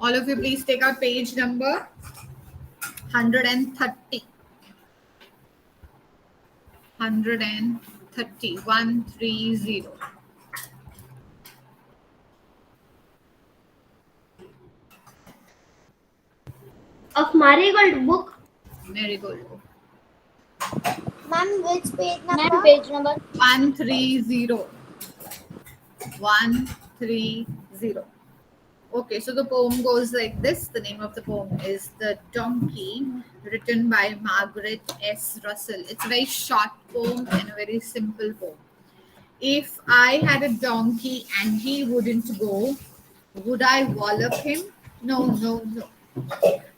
All of you, please take out page number 130. 130. 130. Of Marigold book. Marigold. Ma'am, which page number? Ma'am, page number 130. 130. Okay, so the poem goes like this. The name of the poem is The Donkey, written by Margaret S. Russell. It's a very short poem and a very simple poem. If I had a donkey and he wouldn't go, would I wallop him? No, no, no.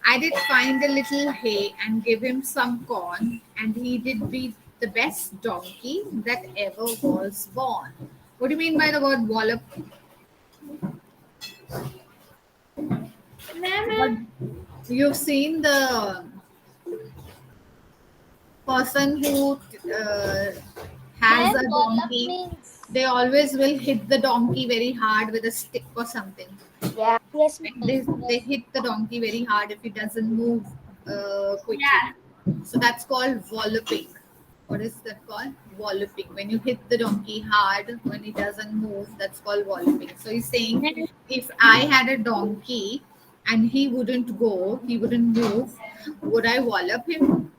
I did find a little hay and give him some corn, and he did be the best donkey that ever was born. What do you mean by the word wallop? Ma'am, You've seen the person who has a donkey. They always will hit the donkey very hard with a stick or something. Yeah. Yes, They hit the donkey very hard if it doesn't move quickly. Yeah. So that's called walloping. What is that called? Walloping. When you hit the donkey hard when it doesn't move, that's called walloping. So he's saying, if I had a donkey and he wouldn't go, he wouldn't move, would I wallop him?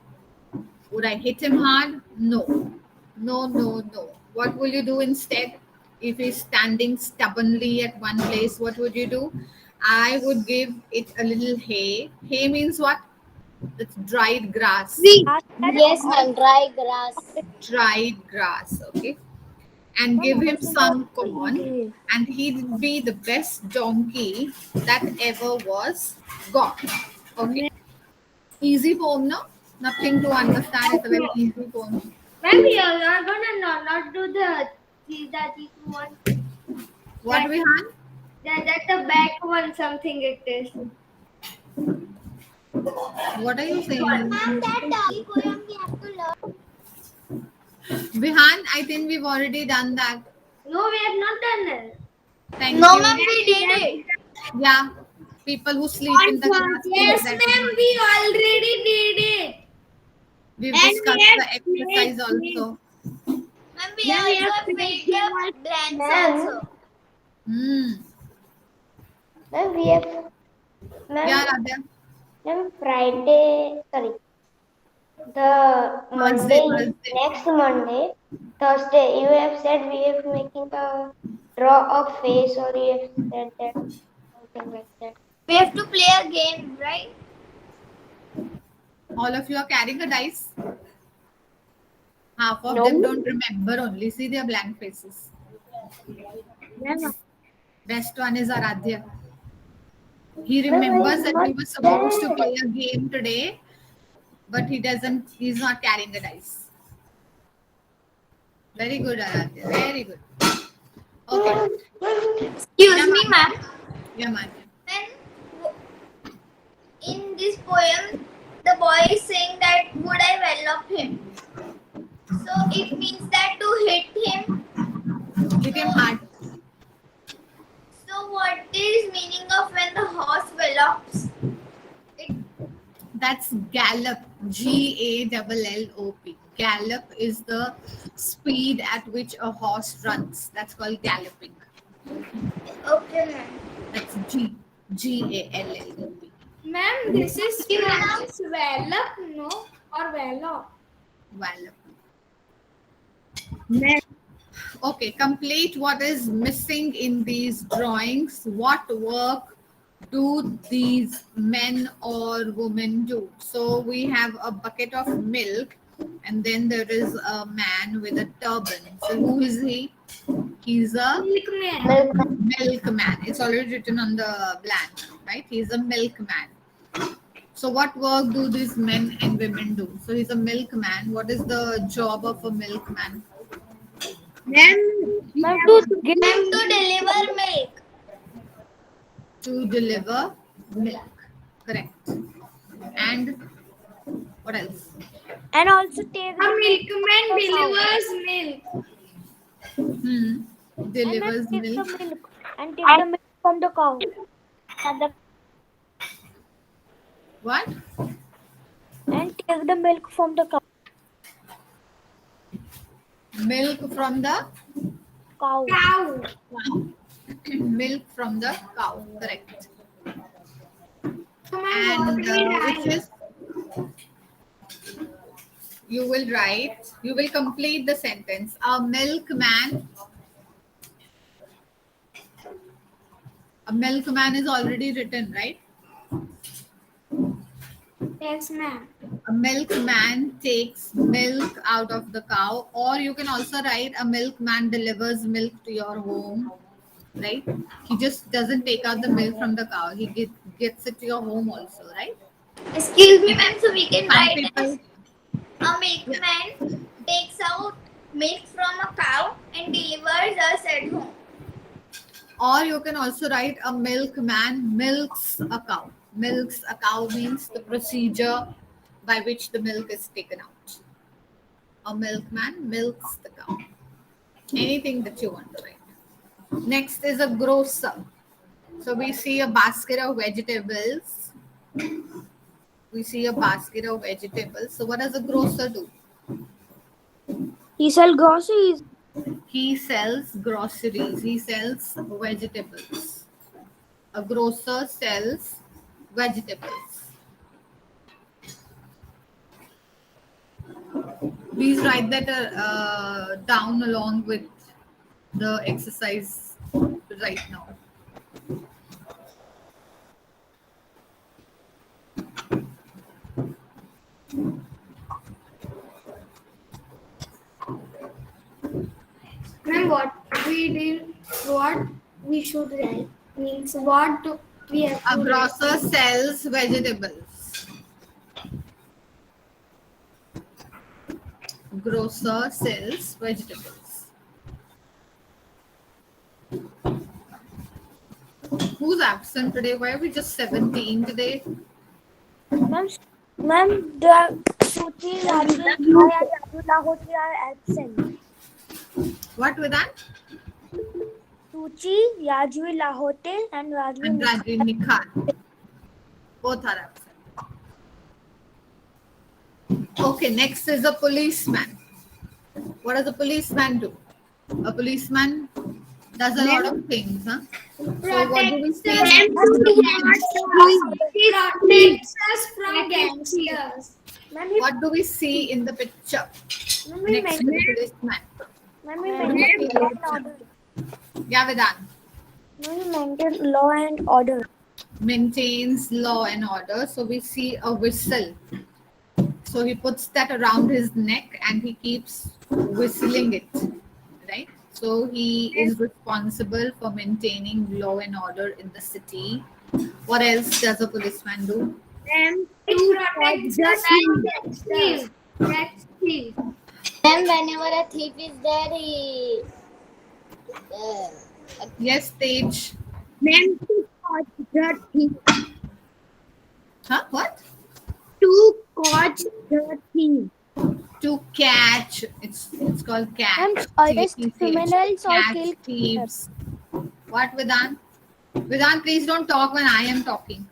Would I hit him hard? No. No, no, no. What will you do instead? If he's standing stubbornly at one place, what would you do? I would give it a little hay. Hay means what? It's dried grass. Yes, ma'am. Dry grass. Dried grass, okay? And give him some corn, and he'd be the best donkey that ever was got. Okay. Easy poem, no? Nothing to understand. It's a very easy poem. Ma'am, you are gonna not do the one. What we had? That's the back one. Something it is. What are you saying? Ma'am, that donkey poem we have to learn. Vihan, I think we've already done that. No, we have not done it. Thank No, you. ma'am, we did it. Yeah. People who sleep in the class. Yes, ma'am, we already did it. We've And we discussed have the exercise also. Ma'am, we also have filled the blanks also. Ma'am, we have Yeah, Radha. ma'am, Friday, sorry. The Monday, Thursday. next Monday, Thursday, you have said we have making a draw of face, or you have said that something like that. We have to play a game, right? All of you are carrying a dice. Half of No. them don't remember, only see their blank faces. Best one is Aradhya. He remembers that we were supposed to play a game today, but he's not carrying a dice. Very good, Aradhya. Very good. Okay. Excuse me, ma'am. Yeah, man. When in this poem, the boy is saying that would I wallop him? So it means that to hit him. Hit him hard. So what is meaning of when the horse wallops? That's gallop. Gallop. Gallop is the speed at which a horse runs. That's called galloping. Okay, ma'am. That's Gallop. Ma'am, this is wallop, no? Or wallop? Wallop. Okay, complete what is missing in these drawings. What work do these men or women do? So we have a bucket of milk, and then there is a man with a turban. So who is he? He's a milkman. It's already written on the blank, right? He's a milkman. So what work do these men and women do? So he's a milkman. What is the job of a milkman? Ma'am, to deliver milk. To deliver milk. Correct. And what else? And also take A milkman delivers milk. Delivers milk. And take the milk from the cow. What? And take the milk from the Milk from the cow. Cow. cow. Milk from the cow. Correct. So ma'am, what And do we which write? is you will write. You will complete the sentence. A milkman. A milkman is already written, right? Yes, ma'am. A milkman takes milk out of the cow, or you can also write a milkman delivers milk to your home, right? He just doesn't take out the milk from the cow, he gets it to your home also, right? Excuse me, ma'am. So we can Some write people, as a milkman takes out milk from a cow and delivers us at home. or you can also write a milkman milks a cow. Milks a cow means the procedure by which the milk is taken out. A milkman milks the cow. Anything that you want to write. Next is a grocer. So we see a basket of vegetables. We see a basket of vegetables. So what does a grocer do? He sells groceries. He sells groceries. He sells vegetables. A grocer sells vegetables. Please write that down along with the exercise right now. Ma'am, what we should write means what do we have A to write? grocer sells vegetables. Grocer sells vegetables. Who's absent today? Why are we just 17 today? Ma'am, the Shruti, Raju, and Raju Lahoti are absent. What with that? Shruti, Raju Lahote, and Raju And Rajin Nikhan. Both are absent. Okay, next is a policeman. What does a policeman do? A policeman does a lot of things. Huh? So what do we say? Protects us from gangsters. Ma'am, he What do we see in the picture? Ma'am, he Next to the maintains policeman. law and order. Yeah, Vedant. Ma'am, he maintains law and order. Maintains law and order. So we see a whistle. So he puts that around his neck and he keeps whistling it, right? So he is responsible for maintaining law and order in the city. What else does a policeman do? And to protect us from gangsters. Then whenever a thief is there, he Yes, stage. Ma'am, to catch the thief. Huh? What? To catch the thief. To catch. It's called catch. And arrest THECH. criminals or Catch kill thieves. What, Vedant? Vedant, please don't talk when I am talking.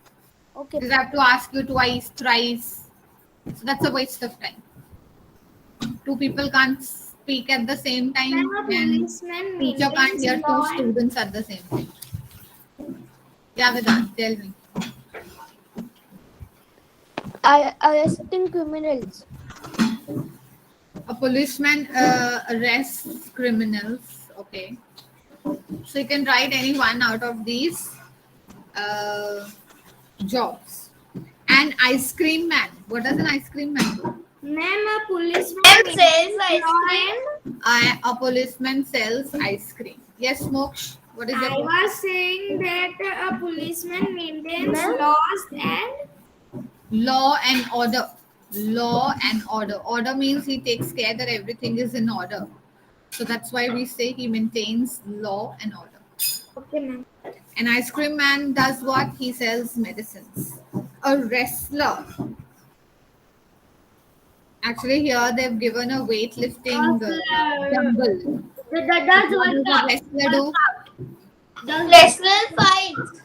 Okay. Because I have to ask you twice, thrice. So that's a waste of time. Two people can't speak at the same time, Ma'am, a and policeman teacher can't maintains hear two law and students at the same time. Yeah, Vedant, tell me. Arresting criminals. A policeman arrests criminals. Okay. So you can write any one out of these jobs. An ice cream man. What does an ice cream man do? Ma'am, a policeman sells maintains ice law cream. and A policeman sells ice cream. Yes, Moksh. What is I that? was saying that a policeman maintains Ma'am? laws and Law and order. Law and order. Order means he takes care that everything is in order. So that's why we say he maintains law and order. okay, ma'am. An ice cream man does what? He sells medicines. A wrestler. Actually, here they've given a weightlifting dumbbell. What does a wrestler do? Wrestler fights.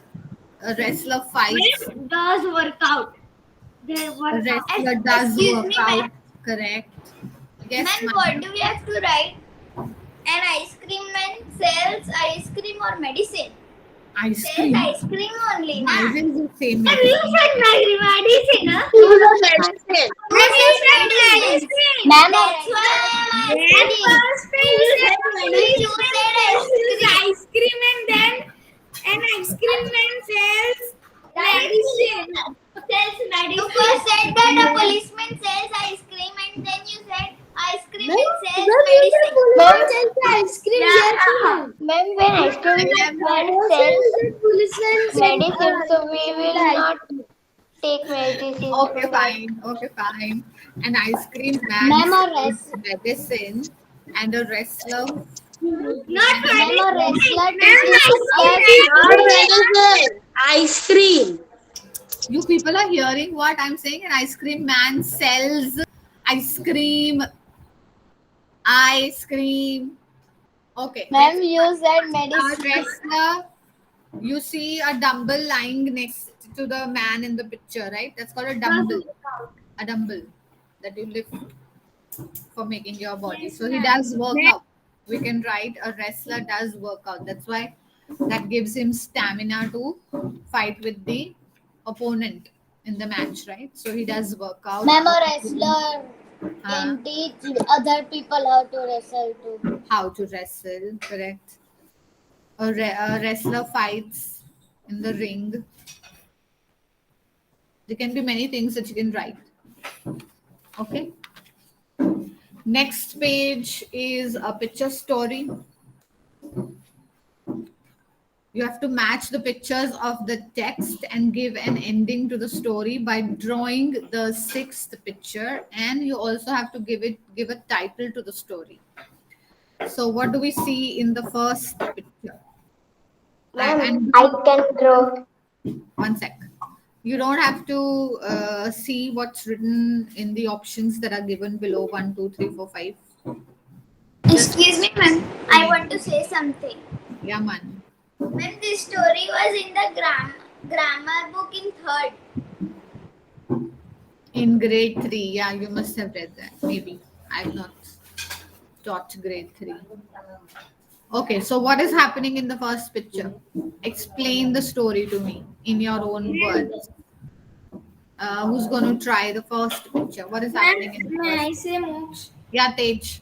A wrestler fights. Does workout. They A work out. wrestler does Excuse work me, out. ma'am. Correct. Yes, Ma'am, ma'am. what do we have to write? An ice cream man sells ice cream or medicine? Ice Sells cream. ice cream only, Why na? will you say You medicine? said medicine, huh? Use of medicine. Who said medicine? Ma'am, That's why I am Yes, asking. first you said medicine. You said Ice cream and then an ice cream man sells medicine. Sells You medicine. first said that a policeman sells ice cream and then you said ice cream man sells medicine. Ice cream. ma'am, when ice cream Ma'am, man sells medicine, so we will not take medicine. Okay, from that. fine. Okay, fine. An ice cream man Ma'am, a sells medicine and a wrestler. Not Ma'am, a wrestler medicine. medicine. Ice cream. You people are hearing what I'm saying? An ice cream man sells ice cream. Ice cream. Okay. Ma'am, next. you said A medicine. wrestler. You see a dumbbell lying next to the man in the picture, right? That's called a dumbbell. A dumbbell that you lift for making your body. So he does work out. We can write a wrestler does work out. That's why that gives him stamina to fight with the opponent in the match, right? So he does work out. Ma'am, a wrestler Uh, can teach other people how to wrestle too. how to wrestle, correct? A wrestler fights in the ring. There can be many things that you can write. Okay. Next page is a picture story. You have to match the pictures of the text and give an ending to the story by drawing the sixth picture, and you also have to give a title to the story. So what do we see in the first picture? Ma'am, I can draw. One sec. You don't have to see what's written in the options that are given below 1, 2, 3, 4, 5. Excuse me, ma'am. I want to say something. Yeah, man. Ma'am, this story was in the grammar book in third. In grade 3. Yeah, you must have read that. Maybe. I've not taught grade 3. Okay, so what is happening in the first picture? Explain the story to me in your own words. Who's going to try the first picture? What is happening in the May I first? say Moksha? Yeah, Tej.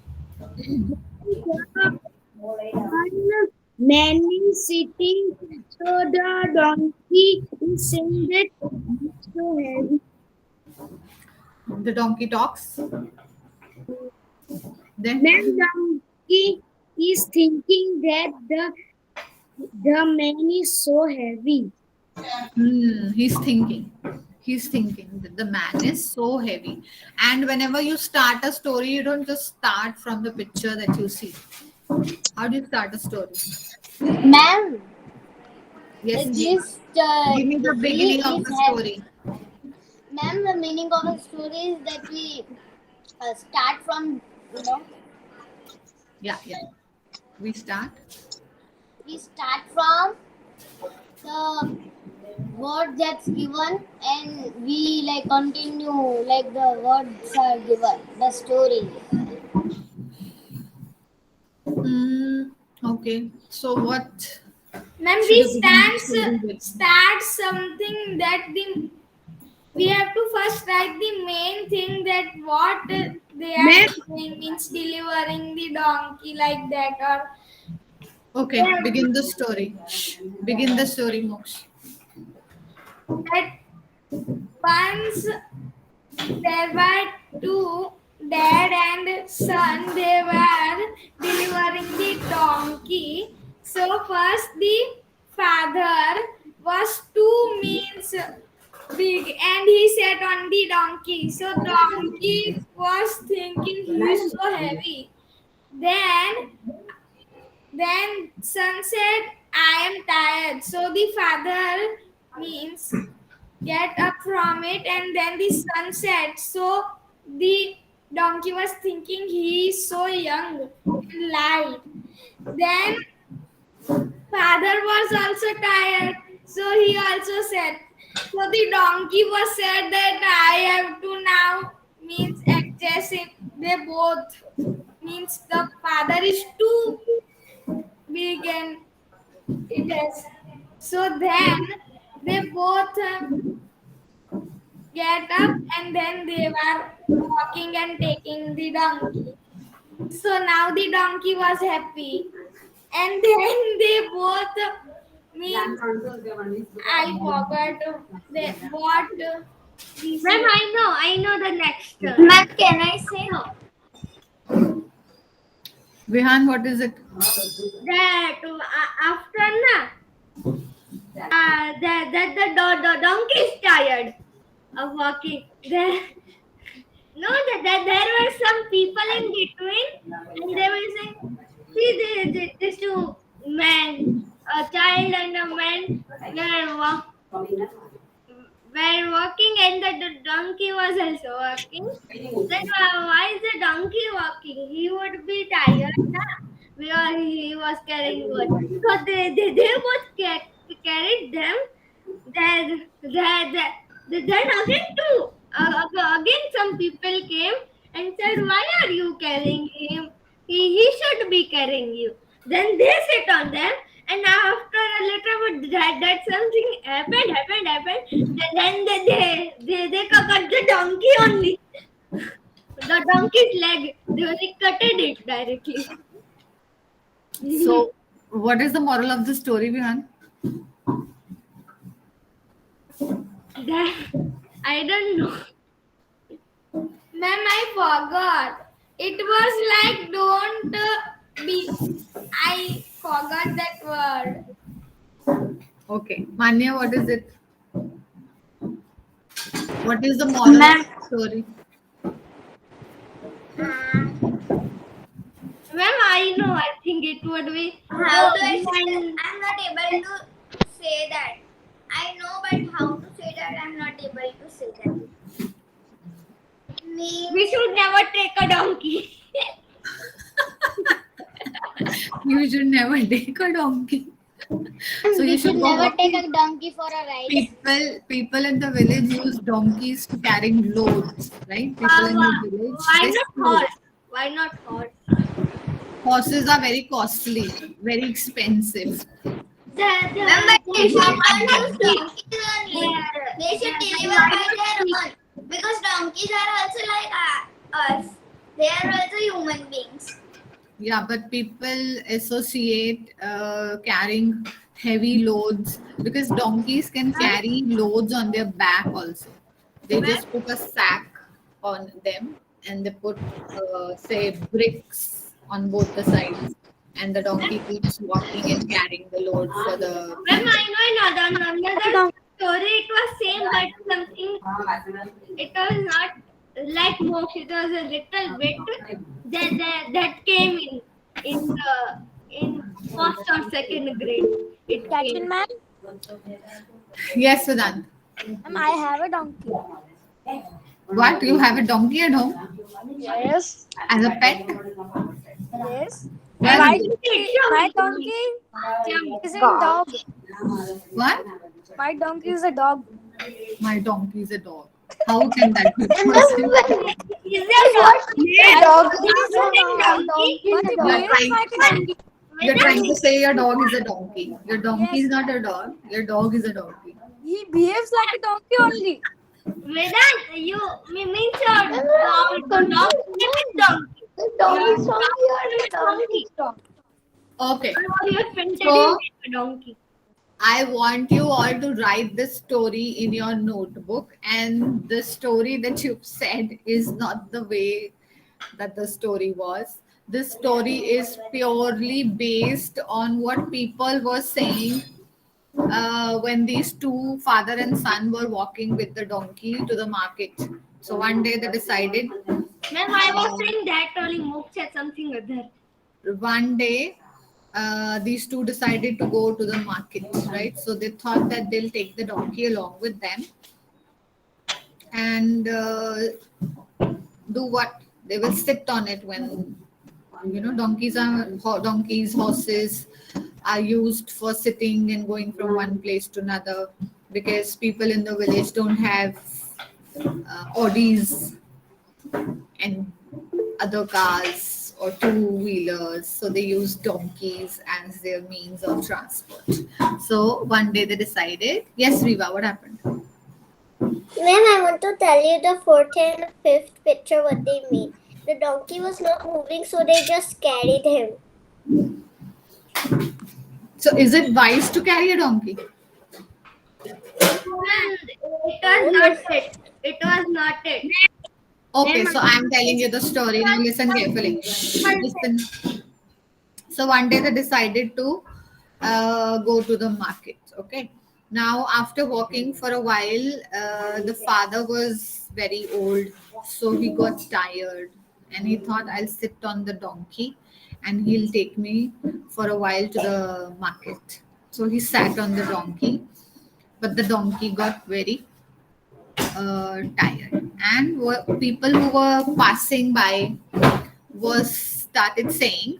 One man is sitting, so the donkey is saying that it's so heavy. The donkey talks. Then Then donkey is thinking that the man is so heavy. He's thinking. He's thinking that the man is so heavy. And whenever you start a story, you don't just start from the picture that you see. How do you start a story? Ma'am, Yes, this give me the beginning of the story. Ma'am, the meaning of a story is that we start from, Yeah. We start. we start from the word that's given and we like continue like the words are given, the story. Okay. So what? Ma'am, should we the beginning story be? start something that we have to first write the main thing that what they are doing means delivering the donkey like that or Okay. Begin the story. Begin the story, Moksha. that once there were two dad and son, they were delivering the donkey. So first the father was 2 means big and he sat on the donkey. So donkey was thinking he is so heavy. Then son said, I am tired. So the father means get up from it and then the sun set. So the donkey was thinking he is so young and light. Then father was also tired. So he also said So the donkey was said that I have to now means adjust it. They both means the father is too big and it has. So then they both get up and then they were walking and taking the donkey. So now the donkey was happy. And then they both means I forgot what he Ma'am, said. I know the next. Ma'am, can I say? Vihan, what is it? That after na, the donkey is tired of walking. No, there were some people in between, and they were saying, see, these two men, a child and a man, were walking, and the donkey was also walking. Then why is the donkey walking? He would be tired, na? Because he was carrying wood. So they both carried them. Then again too. Again some people came and said, why are you carrying him? He should be carrying you. Then they sit on them, and after a little bit that something happened. Then they cut the donkey only. The donkey's leg. They cutted it directly. So, what is the moral of the story, Vihan? That, I don't know. Ma'am, I forgot. It was like don't be. I forgot that word. Okay. Manya, what is it? What is the moral of the story? Well, I know. I think it would be. How do I say that? I'm not able to say that. I know, but how to say that? I'm not able to say that. We should never take a donkey. You should never take a donkey. So you should go never walking. take a donkey for a ride. People in the village use donkeys to carry loads, right? People in the village. Why they not steal. horse? Why not horse? Horses are very costly, very expensive. Remember, they should not use donkeys only. They should deliver by their own. Because donkeys are also like us. They are also human beings. Yeah, but people associate carrying heavy loads because donkeys can carry loads on their back also. They just put a sack on them and they put, say, bricks on both the sides. And the donkey keeps walking and carrying the load for the. Ma'am, I know another story. It was same, but something. It was not like mox. It was a little bit that came in first or second grade. It came. Ma'am, Yes, Vedant. I have a donkey. What? You have a donkey at home Yes. as a pet? Yes. Where My, is it? my donkey is a dog. What? My donkey is a dog. My donkey is a dog. How can that be possible? Is there Dog donkey? But it You're behaves trying, like a donkey. you're trying to say your dog is a donkey. Your donkey is not a dog. Your dog is a donkey. He behaves like a donkey only. Vedant, you means your dog donkey. Okay. You painted So- him like a donkey. I want you all to write this story in your notebook, and the story that you've said is not the way that the story was. This story is purely based on what people were saying when these two father and son were walking with the donkey to the market. So one day they decided, Ma'am, I was saying that only Mook said something other. one day these two decided to go to the market, right? So they thought that they'll take the donkey along with them and do what? They will sit on it when, donkeys, horses are used for sitting and going from one place to another. because people in the village don't have Audis and other cars or two-wheelers, so they use donkeys as their means of transport. So one day they decided, yes, Viva, what happened? Ma'am, I want to tell you the fourth and fifth picture what they made. The donkey was not moving, so they just carried him. So is it wise to carry a donkey? It was not it. It was not it. Okay, so I'm telling you the story. Now listen carefully. Listen. So one day they decided to go to the market. Okay. Now after walking for a while, the father was very old, so he got tired, and he thought, I'll sit on the donkey, and he'll take me for a while to the market. So he sat on the donkey, but the donkey got very tired, and people who were passing by started saying,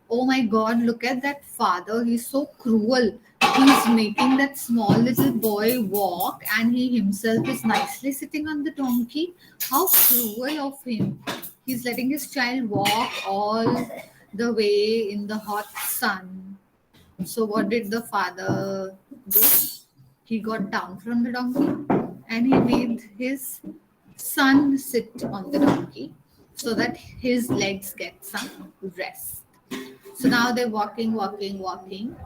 oh my god, look at that father, he's so cruel, he's making that small little boy walk and he himself is nicely sitting on the donkey. How cruel of him, he's letting his child walk all the way in the hot sun. So what did the father do? He got down from the donkey and he made his son sit on the donkey so that his legs get some rest. So now they're walking,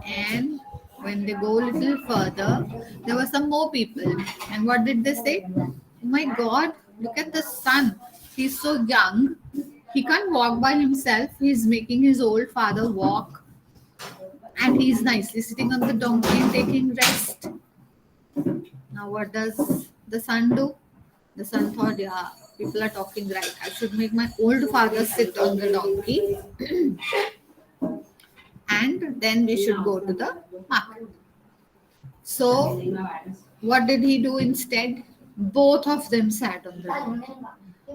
and when they go a little further, there were some more people. And what did they say? Oh my God, look at the son. He's so young. He can't walk by himself. He's making his old father walk. And he's nicely sitting on the donkey and taking rest. Now what does the son do? The son thought, yeah, people are talking right. I should make my old father sit on the donkey. And then we should go to the market. So what did he do instead? Both of them sat on the donkey.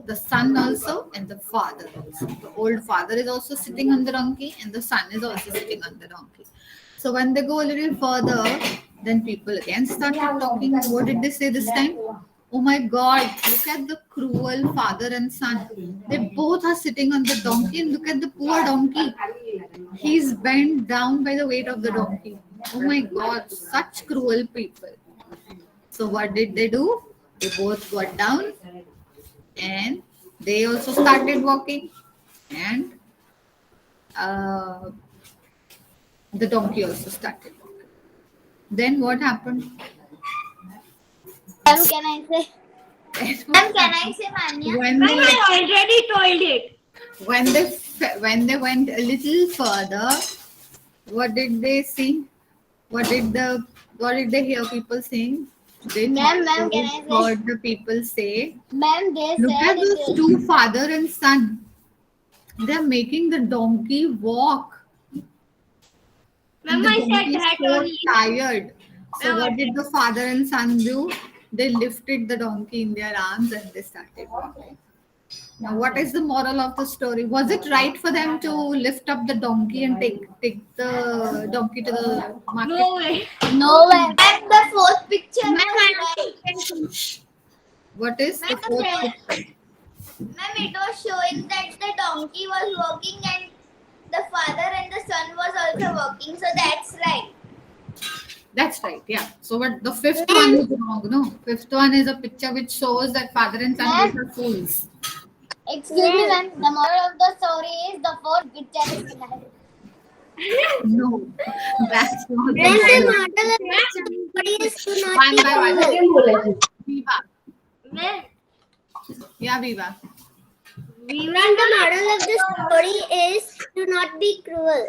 The son also and the father also. The old father is also sitting on the donkey and the son is also sitting on the donkey. So when they go a little further, then people again started talking. What did they say this time? Oh my God, look at the cruel father and son. They both are sitting on the donkey and look at the poor donkey. He's bent down by the weight of the donkey. Oh my God, such cruel people. So what did they do? They both got down and they also started walking, and the donkey also started walking. Then what happened? Ma'am, can I say? Ma'am, can I say Manya? When I they, already told it. when they went a little further, what did they see? What did they hear people saying? They Ma'am, thought- can I say? heard the people say, Ma'am, they look said at those two, father and son. They're making the donkey walk. And Ma'am, the I said donkey is that so only. tired. So Ma'am, what did the father and son do? They lifted the donkey in their arms and they started walking. Now, what is the moral of the story? Was it right for them to lift up the donkey and take the donkey to the market? No way. no way. Ma'am, the fourth picture Ma'am, was right. What is the Ma'am, fourth picture? Ma'am, it was showing that the donkey was walking and the father and the son was also walking. So that's right. That's right, yeah. So what the fifth one is wrong, no? Fifth one is a picture which shows that father and son both are fools. Excuse me, ma'am. The moral of the story is the fourth picture is right. No, that's not Ma'am, the the model of the story is to not one be by cruel. one. Viva. Ma'am, Yeah, Viva. Ma'am, the model of the story is to not be cruel.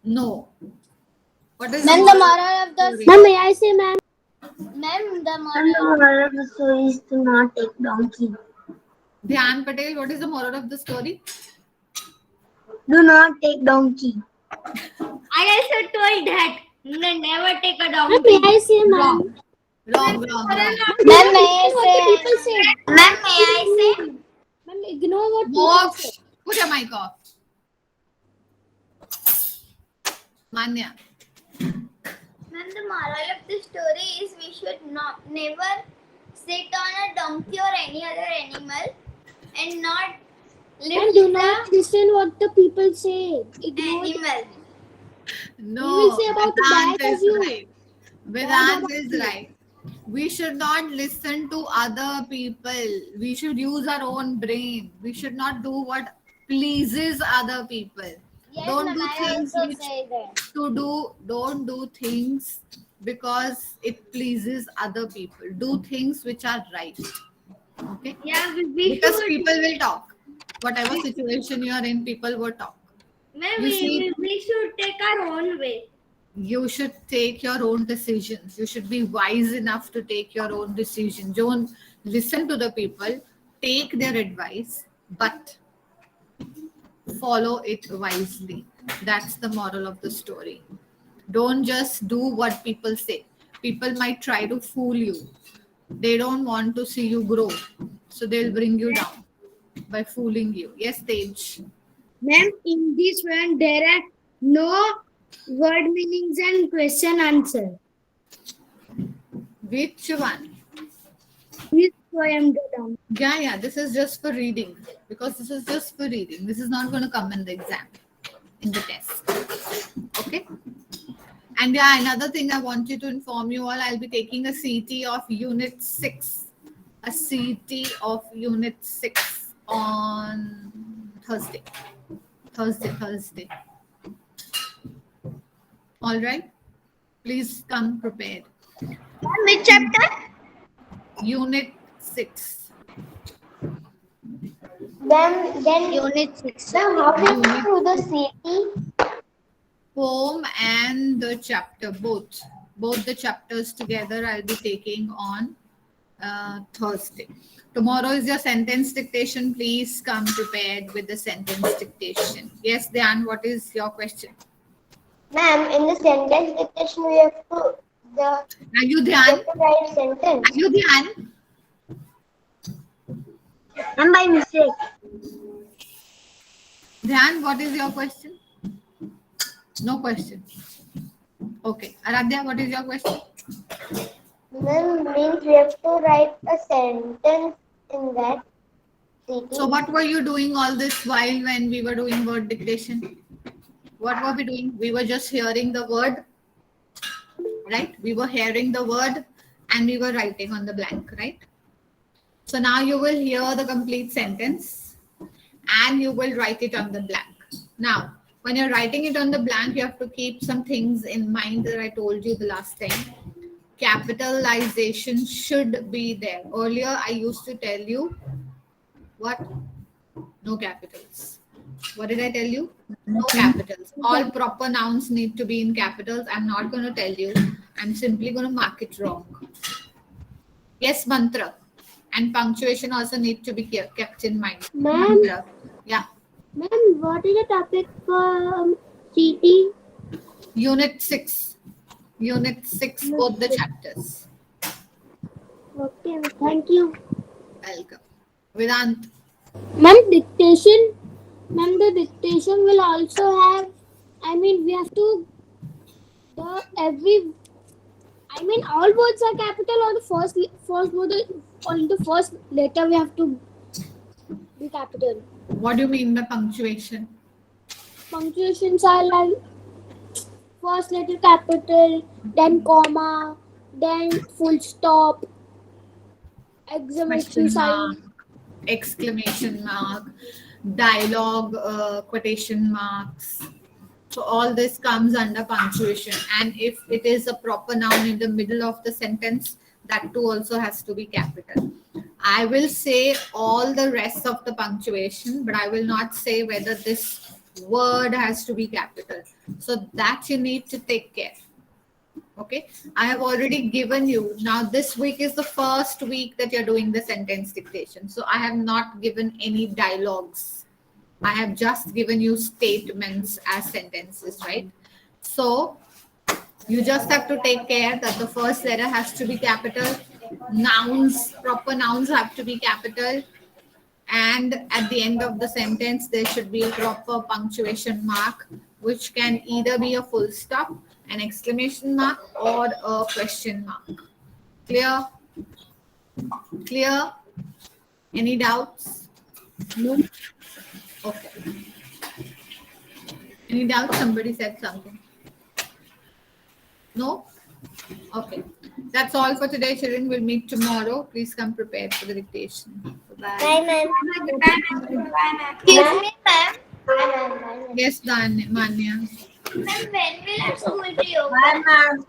No. What is Ma'am, the moral of the Ma'am, may I say, ma'am? ma'am, the Ma'am, the moral. moral of the story is to not take donkey. Dhyan Patel, what is the moral of the story? Do not take donkey. I also told that. Never take a Ma'am, donkey. may I say, ma'am? Wrong. Ma'am, may What the I people say? say? Ma'am, may I say? Ma'am, ignore what people Moksha. say. Put your mic off. Manya. And the moral of the story is we should never sit on a donkey or any other animal and not live And do with not listen what the people say. the Ignore them. animal. No, We will say about the Vedant bad is as you. right. Bad Vedant about is you. right. We should not listen to other people. We should use our own brain. We should not do what pleases other people. Yes, Don't ma'am. do I things also which say that. don't do things because it pleases other people. Do things which are right. Okay? Yeah, we Because should. people will talk. Whatever situation you are in, people will talk. You see, We should take our own way. you should take your own decisions. You should be wise enough to take your own decisions. Don't listen to the people, take their advice, but follow it wisely. That's the moral of the story. Don't just do what people say. People might try to fool you. They don't want to see you grow. So they'll bring you down by fooling you. Yes, Tej. Ma'am, in this one there are no word meanings and question answer. Which one? This poem the down. Yeah, this is just for reading because this is just for reading. This is not going to come in the exam, in the test. Okay. And yeah, another thing I want you to inform you all, I'll be taking a CT of Unit 6. A CT of Unit 6 on Thursday. Thursday. All right. Please come prepared. Which chapter? Unit 6. Then Unit 6. ma'am, how can Unit- we do the CT? Poem and the chapter, both the chapters together I'll be taking on Thursday. Tomorrow is your sentence dictation. Please come prepared with the sentence dictation. Yes, Dan, what is your question? Ma'am, in the sentence dictation we have to Are you we Dhyan? have to write sentence. Are you Dhyan? And by mistake. Dhyan, what is your question? No question. Okay. Aradhya, what is your question? Ma'am, means we have to write a sentence in that CT. So what were you doing all this while when we were doing word dictation? What were we doing? We were just hearing the word, right? We were hearing the word and we were writing on the blank, right? So now you will hear the complete sentence and you will write it on the blank. Now, when you're writing it on the blank, you have to keep some things in mind that I told you the last time. Capitalization should be there. Earlier, I used to tell you what? No capitals. What did I tell you? No capitals. All proper nouns need to be in capitals. I'm not going to tell you. I'm simply going to mark it wrong. Yes, mantra. And punctuation also need to be kept in mind. Ma'am? Mantra. Yeah. Ma'am, what is the topic for CT? Unit 6. Unit 6, both the chapters. Okay, thank you. Welcome. Vedant. Ma'am, dictation. Ma'am, the dictation will also have. We have to. All words are capital or the first word, only the first letter we have to be capital. What do you mean by punctuation? Punctuations are like first letter capital, then comma, then full stop, exclamation sign. Exclamation mark, dialogue, quotation marks. So all this comes under punctuation. And if it is a proper noun in the middle of the sentence, that too also has to be capital. I will say all the rest of the punctuation, but I will not say whether this word has to be capital. So that you need to take care. Okay, I have already given you. Now this week is the first week that you're doing the sentence dictation. So I have not given any dialogues. I have just given you statements as sentences, right? So you just have to take care that the first letter has to be capital. Nouns, proper nouns have to be capital. And at the end of the sentence, there should be a proper punctuation mark, which can either be a full stop an exclamation mark or a question mark. Clear? Clear? Any doubts? No? Okay. Any doubts? Somebody said something. No? Okay. That's all for today, children. We'll meet tomorrow. Please come prepared for the dictation. Bye. Bye, ma'am. Excuse me, ma'am. Yes, Manya. Ma'am, when will our school reopen?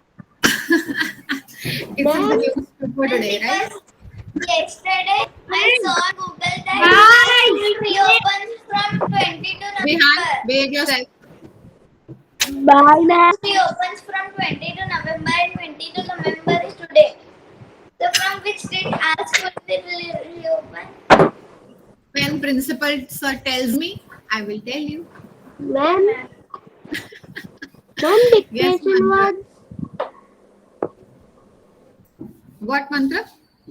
It's in the newspaper today, right? Because yesterday I saw on Google that school reopens from 20 to Rehan, November. behave yourself. Bye, ma'am. Reopens from 20 to November and 20 to November is today. So from which date our school will reopen? When principal sir tells me, I will tell you. Ma'am, ma'am, Yes, dictation Mantra. was What mantra?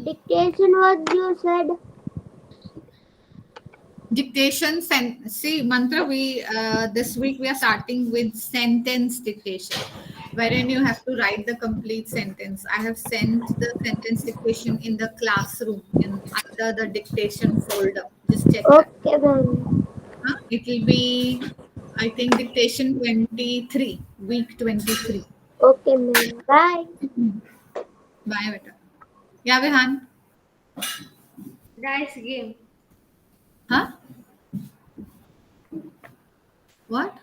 dictation was you said. Dictation. See, mantra. We this week we are starting with sentence dictation, wherein you have to write the complete sentence. I have sent the sentence dictation in the classroom in under the dictation folder. Just check that. Okay, ma'am. It will be, I think, dictation 23, week 23. Okay, ma'am. Bye. Bye, beta. Yeah, Vihan. Dice game. Huh? What?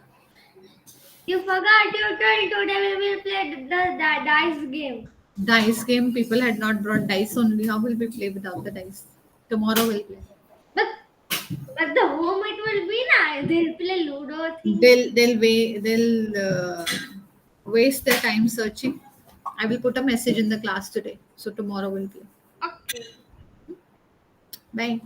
You forgot you told today we will play the dice game. Dice game. People had not brought dice only. How will we play without the dice? Tomorrow we'll play. But the home it will be na. They'll play Ludo thing. They'll waste their time searching. I will put a message in the class today. So tomorrow we'll play. Okay. Bye.